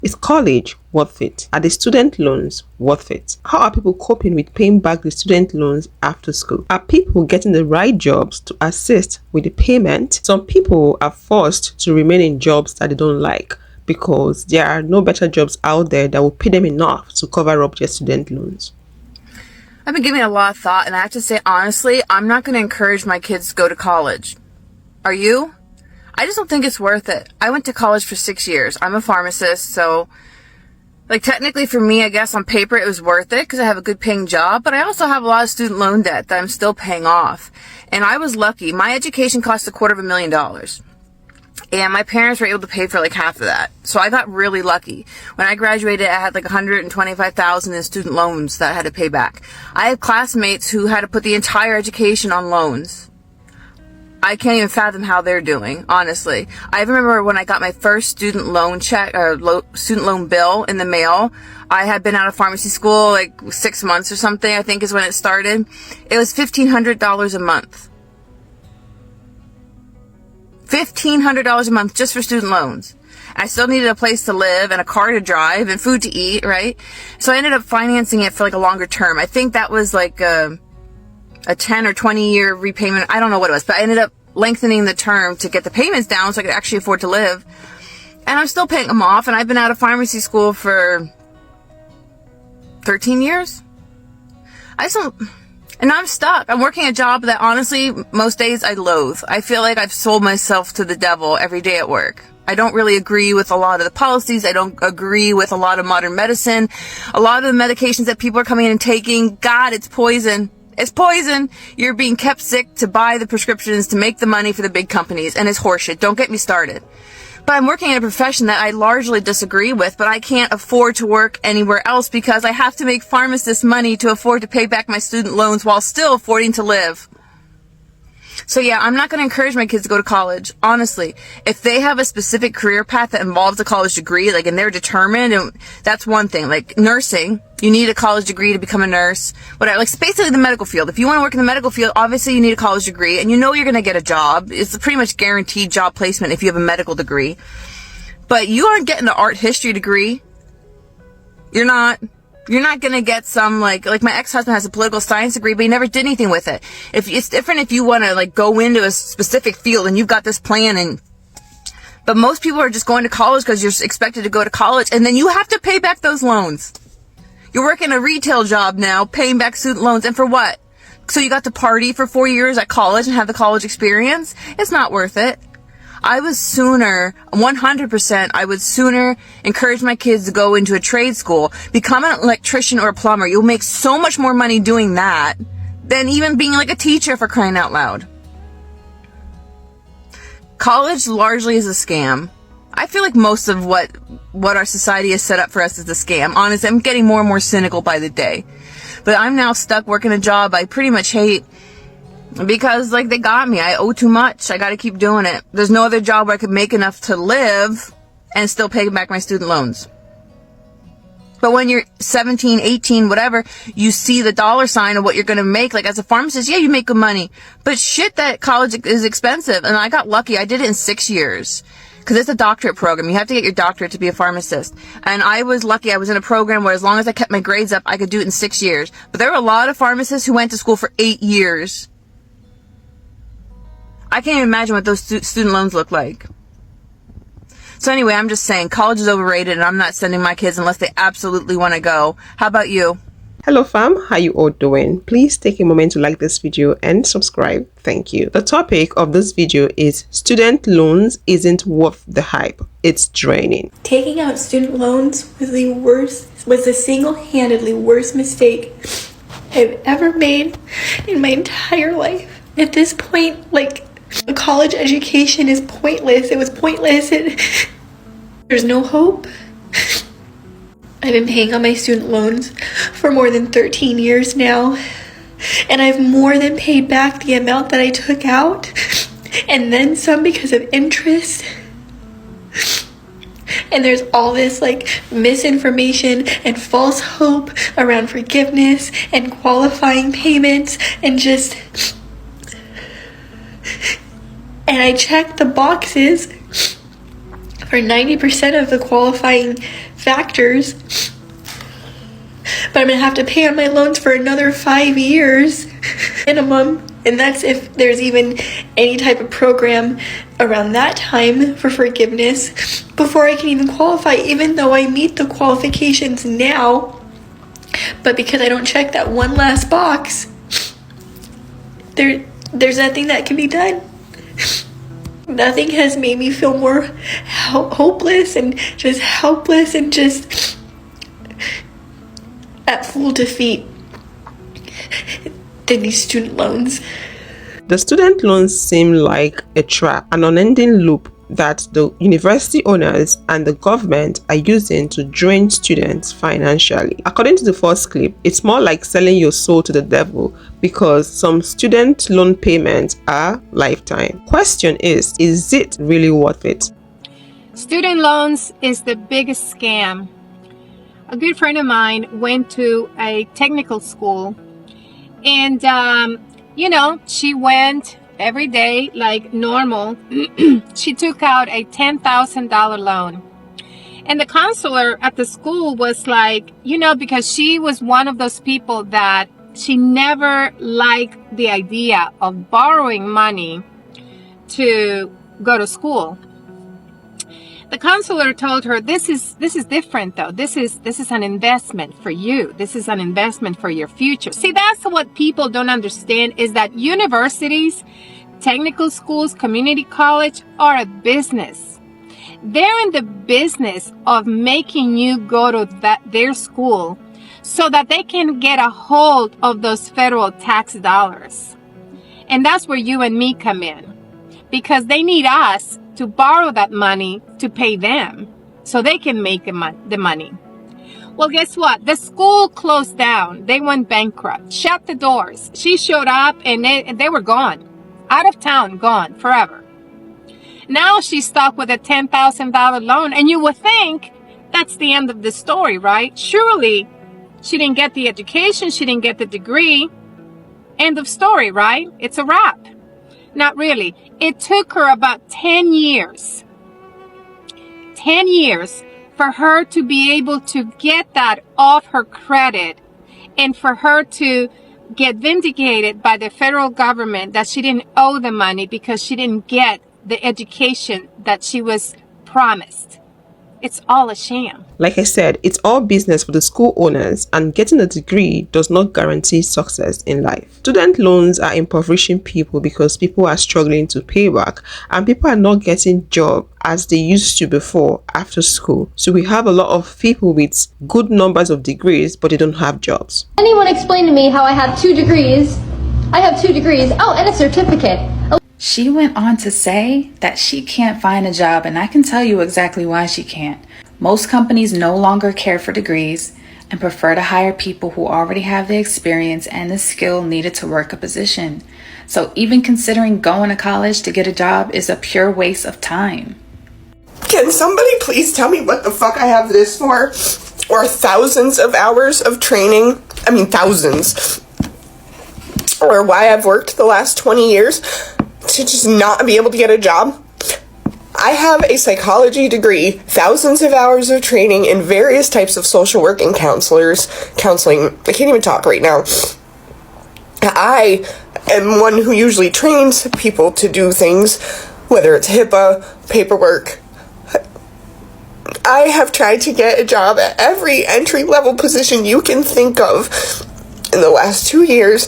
Is college worth it? Are the student loans worth it? How are people coping with paying back the student loans after school? Are people getting the right jobs to assist with the payment? Some people are forced to remain in jobs that they don't like because there are no better jobs out there that will pay them enough to cover up their student loans. I've been giving it a lot of thought, and I have to say, honestly, I'm not going to encourage my kids to go to college. Are you? I just don't think it's worth it. I went to college for 6 years. I'm a pharmacist, so technically for me, I guess on paper it was worth it because I have a good paying job, but I also have a lot of student loan debt that I'm still paying off. And I was lucky. My education cost $250,000. And my parents were able to pay for half of that. So I got really lucky. When I graduated, I had $125,000 in student loans that I had to pay back. I have classmates who had to put the entire education on loans. I can't even fathom how they're doing, honestly. I remember when I got my first student loan check or student loan bill in the mail. I had been out of pharmacy school 6 months or something, I think is when it started. It was $1,500 a month. $1,500 a month just for student loans. I still needed a place to live and a car to drive and food to eat, right? So I ended up financing it for a longer term. I think that was a 10 or 20 year repayment. I don't know what it was, but I ended up lengthening the term to get the payments down so I could actually afford to live. And I'm still paying them off. And I've been out of pharmacy school for 13 years. And I'm stuck. I'm working a job that honestly, most days I loathe. I feel like I've sold myself to the devil every day at work. I don't really agree with a lot of the policies. I don't agree with a lot of modern medicine. A lot of the medications that people are coming in and taking, God, it's poison. It's poison. You're being kept sick to buy the prescriptions to make the money for the big companies, and it's horseshit. Don't get me started. But I'm working in a profession that I largely disagree with, but I can't afford to work anywhere else because I have to make pharmacist money to afford to pay back my student loans while still affording to live. So yeah, I'm not going to encourage my kids to go to college. Honestly, if they have a specific career path that involves a college degree, and they're determined, and that's one thing. Nursing, you need a college degree to become a nurse. Whatever, basically the medical field. If you want to work in the medical field, obviously you need a college degree, and you're going to get a job. It's a pretty much guaranteed job placement if you have a medical degree. But you aren't getting an art history degree. You're not going to get some, like my ex-husband has a political science degree, but he never did anything with it. If it's different if you want to, go into a specific field and you've got this plan but most people are just going to college because you're expected to go to college, and then you have to pay back those loans. You're working a retail job now, paying back student loans, and for what? So you got to party for 4 years at college and have the college experience? It's not worth it. 100%, I would sooner encourage my kids to go into a trade school, become an electrician or a plumber. You'll make so much more money doing that than even being a teacher, for crying out loud. College largely is a scam. I feel like most of what our society has set up for us is a scam. Honestly, I'm getting more and more cynical by the day. But I'm now stuck working a job I pretty much hate. Because, they got me. I owe too much. I gotta keep doing it. There's no other job where I could make enough to live and still pay back my student loans. But when you're 17, 18, whatever, you see the dollar sign of what you're gonna make. As a pharmacist, yeah, you make good money. But shit, that college is expensive. And I got lucky. I did it in 6 years. Because it's a doctorate program. You have to get your doctorate to be a pharmacist. And I was lucky. I was in a program where as long as I kept my grades up, I could do it in 6 years. But there were a lot of pharmacists who went to school for 8 years. I can't even imagine what those student loans look like. So anyway, I'm just saying, college is overrated, and I'm not sending my kids unless they absolutely want to go. How about you? Hello fam, how you all doing? Please take a moment to like this video and subscribe. Thank you. The topic of this video is student loans isn't worth the hype. It's draining. Taking out student loans was the single-handedly worst mistake I've ever made in my entire life. At this point, a college education is pointless. It was pointless. There's no hope. I've been paying on my student loans for more than 13 years now, and I've more than paid back the amount that I took out, and then some because of interest. And there's all this misinformation and false hope around forgiveness and qualifying payments and I checked the boxes for 90% of the qualifying factors. But I'm going to have to pay on my loans for another 5 years minimum. And that's if there's even any type of program around that time for forgiveness before I can even qualify, even though I meet the qualifications now. But because I don't check that one last box, there's nothing that can be done. Nothing has made me feel more hopeless and just helpless and just at full defeat than these student loans. The student loans seem like a trap, an unending loop that the university owners and the government are using to drain students financially. According to the first clip, it's more like selling your soul to the devil because some student loan payments are lifetime. Question is it really worth it? Student loans is the biggest scam. A good friend of mine went to a technical school and, she went every day like normal. She took out a $10,000 loan. And the counselor at the school was like, because she was one of those people that she never liked the idea of borrowing money to go to school. The counselor told her, this is different though. This is an investment for you. This is an investment for your future. See, that's what people don't understand, is that universities, technical schools, community college are a business. They're in the business of making you go to their school so that they can get a hold of those federal tax dollars. And that's where you and me come in, because they need us to borrow that money to pay them so they can make the money. Well, guess what? The school closed down. They went bankrupt, shut the doors. She showed up and they were gone, out of town, gone forever. Now she's stuck with a $10,000 loan, and you would think that's the end of the story, right? Surely she didn't get the education, she didn't get the degree. End of story, right? It's a wrap. Not really. It took her about 10 years. 10 years for her to be able to get that off her credit and for her to get vindicated by the federal government that she didn't owe the money because she didn't get the education that she was promised. It's all a sham. Like I said, it's all business for the school owners, and getting a degree does not guarantee success in life. Student loans are impoverishing people because people are struggling to pay back, and people are not getting jobs as they used to before after school. So we have a lot of people with good numbers of degrees, but they don't have jobs. Anyone explain to me how I have 2 degrees? I have 2 degrees. Oh, and a certificate. She went on to say that she can't find a job, and I can tell you exactly why she can't. Most companies no longer care for degrees and prefer to hire people who already have the experience and the skill needed to work a position. So even considering going to college to get a job is a pure waste of time. Can somebody please tell me what the fuck I have this for? Or thousands of hours of training? I mean, thousands. Or why I've worked the last 20 years to just not be able to get a job? I have a psychology degree, thousands of hours of training in various types of social work and counseling. I can't even talk right now. I am one who usually trains people to do things, whether it's HIPAA, paperwork. I have tried to get a job at every entry-level position you can think of in the last 2 years.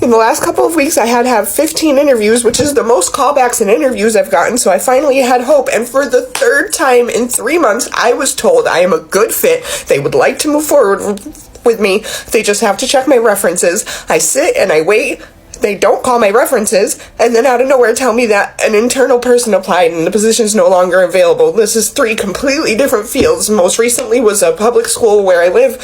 In the last couple of weeks, I had to have 15 interviews, which is the most callbacks and interviews I've gotten, so I finally had hope. And for the 3rd time in 3 months, I was told I am a good fit. They would like to move forward with me. They just have to check my references. I sit and I wait. They don't call my references, and then out of nowhere tell me that an internal person applied and the position is no longer available. This is 3 completely different fields. Most recently was a public school where I live.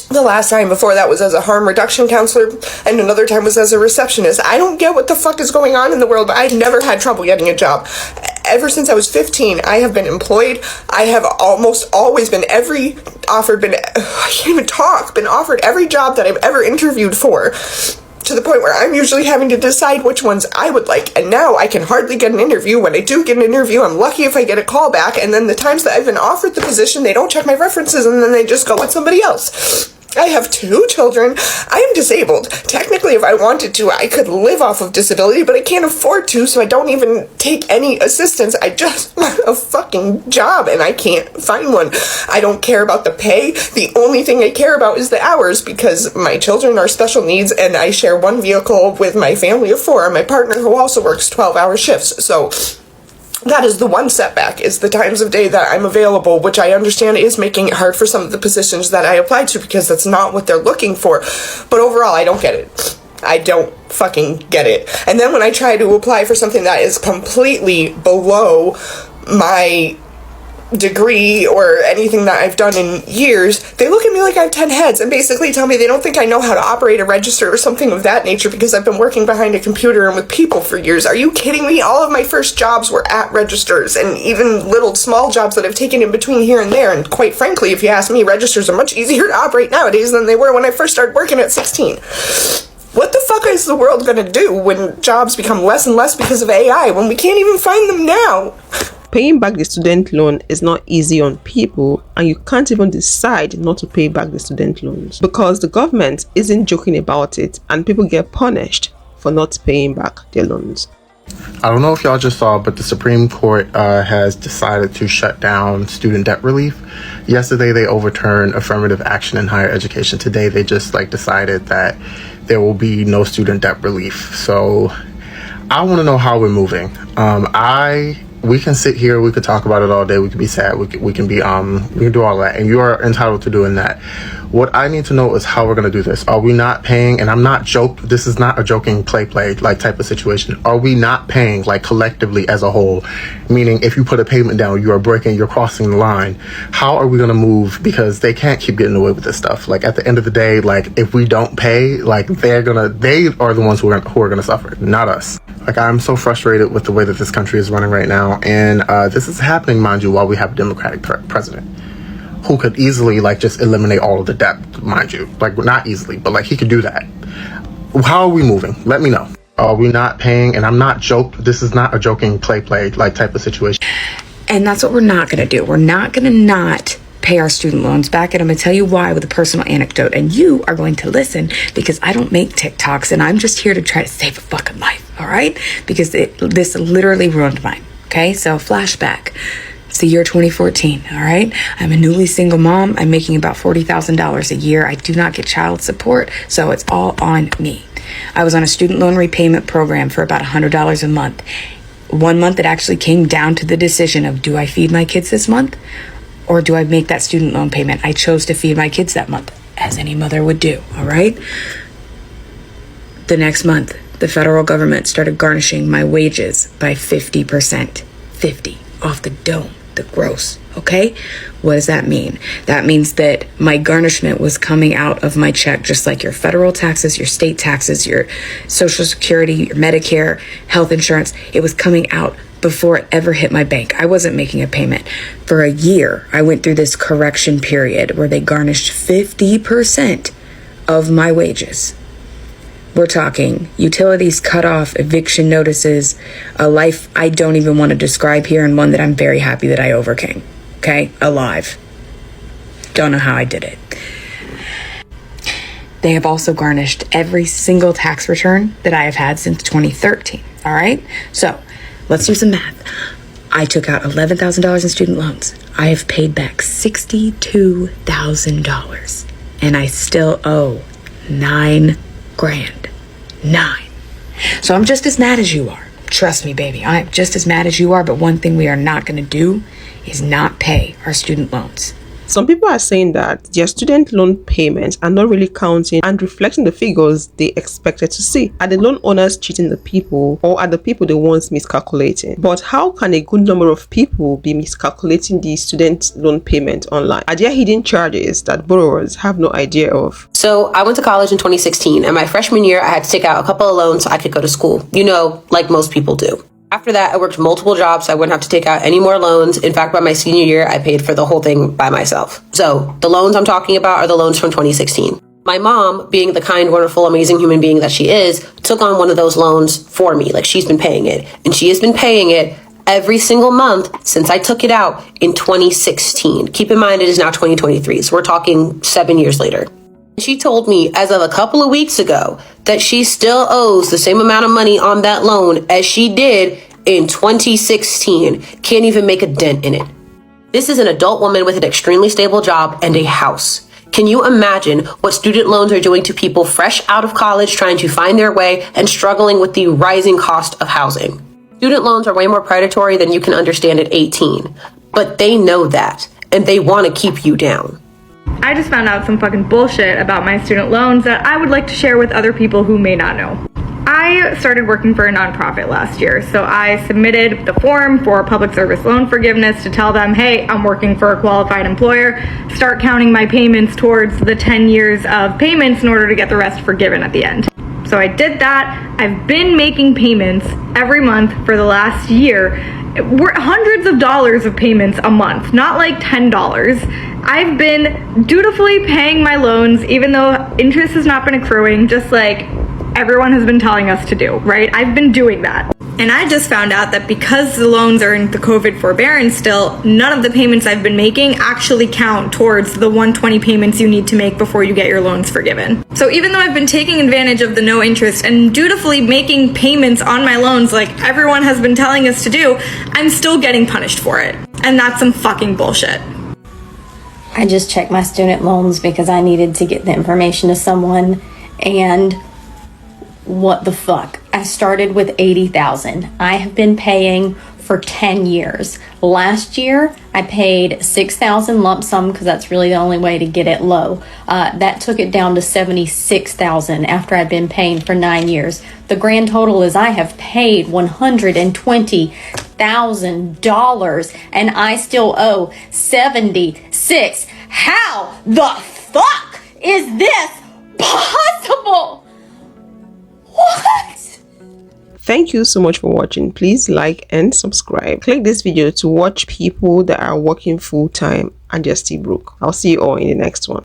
The last time before that was as a harm reduction counselor, and another time was as a receptionist. I don't get what the fuck is going on in the world, but I've never had trouble getting a job. Ever since I was 15, I have been employed. I have almost always been offered every job that I've ever interviewed for. to the point where I'm usually having to decide which ones I would like. And now I can hardly get an interview. When I do get an interview, I'm lucky if I get a call back. And then the times that I've been offered the position, they don't check my references and then they just go with somebody else. I have 2 children. I am disabled. Technically, if I wanted to, I could live off of disability, but I can't afford to, so I don't even take any assistance. I just want a fucking job, and I can't find one. I don't care about the pay. The only thing I care about is the hours, because my children are special needs, and I share one vehicle with my family of 4, and my partner who also works 12-hour shifts. So that is the one setback, is the times of day that I'm available, which I understand is making it hard for some of the positions that I applied to, because that's not what they're looking for. But overall, I don't get it. I don't fucking get it. And then when I try to apply for something that is completely below my degree or anything that I've done in years, they look at me like I have 10 heads and basically tell me they don't think I know how to operate a register or something of that nature because I've been working behind a computer and with people for years. Are you kidding me? All of my first jobs were at registers, and even little small jobs that I've taken in between here and there. And quite frankly, if you ask me, registers are much easier to operate nowadays than they were when I first started working at 16. What the fuck is the world gonna do when jobs become less and less because of AI, when we can't even find them now? Paying back the student loan is not easy on people, and you can't even decide not to pay back the student loans because the government isn't joking about it, and people get punished for not paying back their loans. I don't know if y'all just saw, but the Supreme Court has decided to shut down student debt relief. Yesterday, they overturned affirmative action in higher education. Today, they just decided that there will be no student debt relief. So I want to know how we're moving. We can sit here, we could talk about it all day, we can be sad, we can be we can do all that, and you are entitled to doing that. What I need to know is how we're going to do this. Are we not paying? And I'm not this is not a joking play type of situation. Are we not paying collectively as a whole? Meaning if you put a payment down, you're crossing the line. How are we going to move? Because they can't keep getting away with this stuff. At the end of the day, if we don't pay, they are the ones who are going to suffer, not us. I'm so frustrated with the way that this country is running right now. And this is happening, mind you, while we have a Democratic president who could easily just eliminate all of the debt, mind you. Not easily, but he could do that. How are we moving? Let me know. Are we not paying? And I'm not this is not a joking play type of situation. And that's what we're not going to do. We're not going to not pay our student loans back. And I'm going to tell you why with a personal anecdote. And you are going to listen because I don't make TikToks and I'm just here to try to save a fucking life. All right? Because this literally ruined mine. Okay? So flashback. It's the year 2014, all right? I'm a newly single mom. I'm making about $40,000 a year. I do not get child support, so it's all on me. I was on a student loan repayment program for about $100 a month. 1 month it actually came down to the decision of, do I feed my kids this month or do I make that student loan payment? I chose to feed my kids that month, as any mother would do, all right? The next month, the federal government started garnishing my wages by 50%. 50 off the dome. The gross, okay? What does that mean? That means that my garnishment was coming out of my check, just like your federal taxes, your state taxes, your Social Security, your Medicare, health insurance. It was coming out before it ever hit my bank. I wasn't making a payment. For a year, I went through this correction period where they garnished 50% of my wages. We're talking utilities cut off, eviction notices, a life I don't even want to describe here, and one that I'm very happy that I overcame. Okay? Alive. Don't know how I did it. They have also garnished every single tax return that I have had since 2013. All right? So let's do some math. I took out $11,000 in student loans. I have paid back $62,000, and I still owe $9,000. 9. So I'm just as mad as you are. Trust me, baby. I'm just as mad as you are. But one thing we are not going to do is not pay our student loans. Some people are saying that their student loan payments are not really counting and reflecting the figures they expected to see. Are the loan owners cheating the people, or are the people the ones miscalculating? But how can a good number of people be miscalculating the student loan payment online? Are there hidden charges that borrowers have no idea of? So I went to college in 2016, and my freshman year I had to take out a couple of loans so I could go to school, like most people do. After that, I worked multiple jobs, so I wouldn't have to take out any more loans. In fact, by my senior year, I paid for the whole thing by myself. So the loans I'm talking about are the loans from 2016. My mom, being the kind, wonderful, amazing human being that she is, took on one of those loans for me. Like, she's been paying it. And she has been paying it every single month since I took it out in 2016. Keep in mind, it is now 2023, so we're talking 7 years later. She told me as of a couple of weeks ago that she still owes the same amount of money on that loan as she did in 2016. Can't even make a dent in it. This is an adult woman with an extremely stable job and a house. Can you imagine what student loans are doing to people fresh out of college trying to find their way and struggling with the rising cost of housing? Student loans are way more predatory than you can understand at 18, but they know that, and they want to keep you down. I just found out some fucking bullshit about my student loans that I would like to share with other people who may not know. I started working for a nonprofit last year, so I submitted the form for public service loan forgiveness to tell them, hey, I'm working for a qualified employer, start counting my payments towards the 10 years of payments in order to get the rest forgiven at the end. So I did that. I've been making payments every month for the last year. We're hundreds of dollars of payments a month, not like $10. I've been dutifully paying my loans, even though interest has not been accruing, just like everyone has been telling us to do, right? I've been doing that. And I just found out that because the loans are in the COVID forbearance still, none of the payments I've been making actually count towards the 120 payments you need to make before you get your loans forgiven. So even though I've been taking advantage of the no interest and dutifully making payments on my loans like everyone has been telling us to do, I'm still getting punished for it. And that's some fucking bullshit. I just checked my student loans because I needed to get the information to someone, and what the fuck? I started with $80,000. I have been paying for 10 years. Last year, I paid $6,000 lump sum because that's really the only way to get it low. That took it down to $76,000 after I've been paying for 9 years. The grand total is I have paid $120,000 and I still owe $76,000. How the fuck is this possible? What? Thank you so much for watching. Please like and subscribe. Click this video to watch people that are working full-time and they're still broke. I'll see you all in the next one.